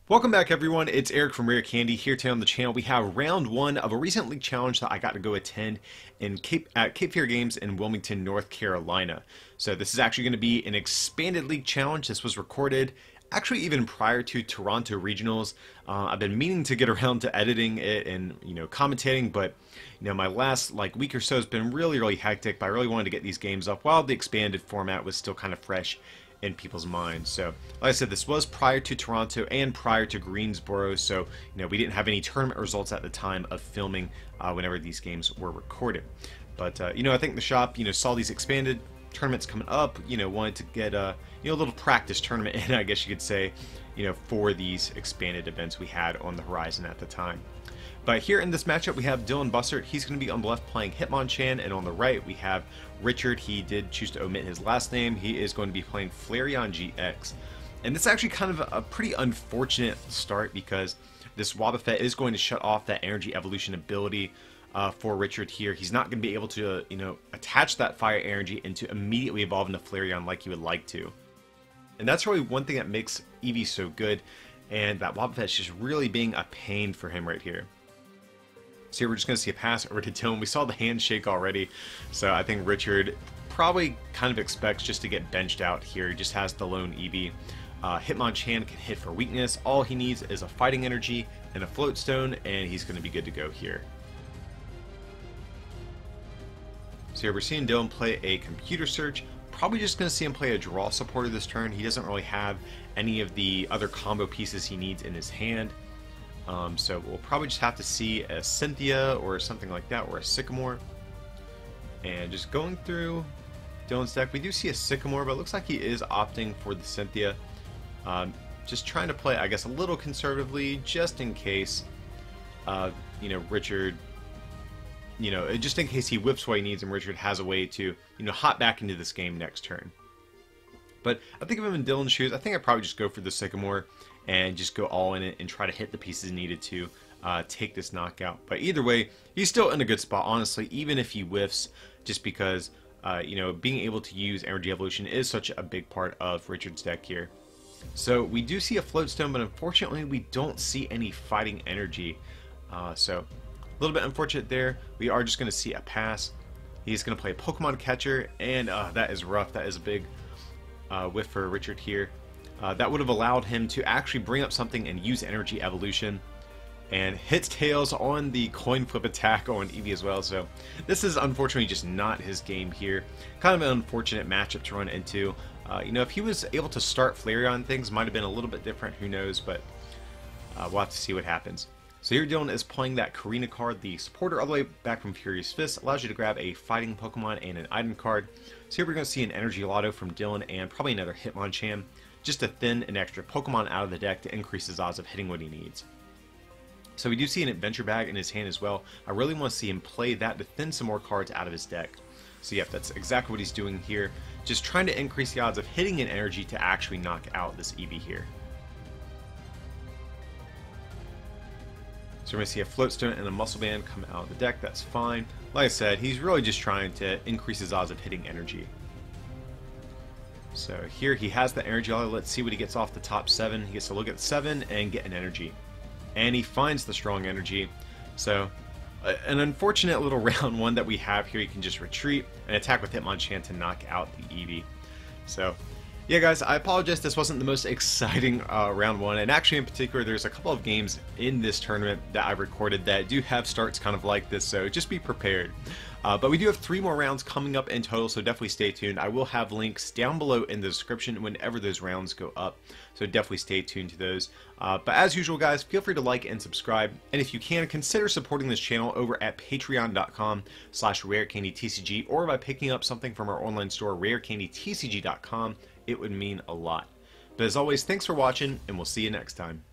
Welcome back everyone, it's Eric from Rare Candy here today on the channel. We have round one of a recent league challenge that I got to go attend at Cape Fear Games in Wilmington, North Carolina. So this is actually going to be an expanded league challenge. This was recorded actually even prior to Toronto Regionals. I've been meaning to get around to editing it and commentating, but my last week or so has been really hectic, but I really wanted to get these games up while the expanded format was still kind of fresh in people's minds. So like I said, this was prior to Toronto and prior to Greensboro, so we didn't have any tournament results at the time of filming whenever these games were recorded. But I think the shop saw these expanded tournaments coming up, wanted to get a little practice tournament in, I guess you could say, for these expanded events we had on the horizon at the time. But here in this matchup we have Dylan Bussert. He's going to be on the left playing Hitmonchan, and on the right we have Richard. He did choose to omit his last name. He is going to be playing Flareon GX. And this is actually kind of a pretty unfortunate start because this Wobbuffet is going to shut off that energy evolution ability for Richard here. He's not going to be able to attach that fire energy and to immediately evolve into Flareon like you would like to. And that's really one thing that makes Eevee so good, and that Wobbuffet is just really being a pain for him right here. So here we're just going to see a pass over to Dylan. We saw the handshake already, so I think Richard probably kind of expects just to get benched out here. He just has the lone Eevee. Hitmonchan can hit for weakness. All he needs is a fighting energy and a float stone, and he's going to be good to go here. So here we're seeing Dylan play a computer search. Probably just going to see him play a draw supporter this turn. He doesn't really have any of the other combo pieces he needs in his hand. So we'll probably just have to see a Cynthia or something like that, or a Sycamore. And just going through Dylan's deck, we do see a Sycamore, but it looks like he is opting for the Cynthia. Just trying to play, I guess, a little conservatively, just in case, Richard, just in case he whips what he needs and Richard has a way to, hop back into this game next turn. But I think if I'm in Dylan's shoes, I think I'd probably just go for the Sycamore and just go all in it and try to hit the pieces needed to take this knockout. But either way, he's still in a good spot, honestly, even if he whiffs, just because, being able to use Energy Evolution is such a big part of Richard's deck here. So we do see a Float Stone, but unfortunately we don't see any fighting energy. So a little bit unfortunate there. We are just going to see a pass. He's going to play a Pokemon Catcher, and that is rough. That is a big whiff for Richard here. That would have allowed him to actually bring up something and use Energy Evolution, and hits Tails on the coin flip attack on Eevee as well. So this is unfortunately just not his game here. Kind of an unfortunate matchup to run into. If he was able to start Flareon, things might have been a little bit different, who knows, but we'll have to see what happens. So here Dylan is playing that Karina card, the supporter all the way back from Furious Fist, allows you to grab a fighting Pokemon and an item card. So here we're going to see an Energy Lotto from Dylan and probably another Hitmonchan, just to thin an extra Pokemon out of the deck to increase his odds of hitting what he needs. So we do see an Adventure Bag in his hand as well. I really want to see him play that to thin some more cards out of his deck. So yeah, that's exactly what he's doing here, just trying to increase the odds of hitting an energy to actually knock out this Eevee here. So we're going to see a Float Stone and a Muscle Band come out of the deck. That's fine. Like I said, he's really just trying to increase his odds of hitting energy. So here he has the energy. Let's see what he gets off the top 7. He gets to look at 7 and get an energy. And he finds the strong energy. So an unfortunate little round one that we have here. You can just retreat and attack with Hitmonchan to knock out the Eevee. So yeah, guys, I apologize this wasn't the most exciting round one, and actually in particular there's a couple of games in this tournament that I recorded that do have starts kind of like this, so just be prepared. But we do have 3 more rounds coming up in total, so definitely stay tuned. I will have links down below in the description whenever those rounds go up, so definitely stay tuned to those. But as usual, guys, feel free to like and subscribe, and if you can, consider supporting this channel over at patreon.com/rarecandytcg, or by picking up something from our online store, rarecandytcg.com. It would mean a lot. But as always, thanks for watching, and we'll see you next time.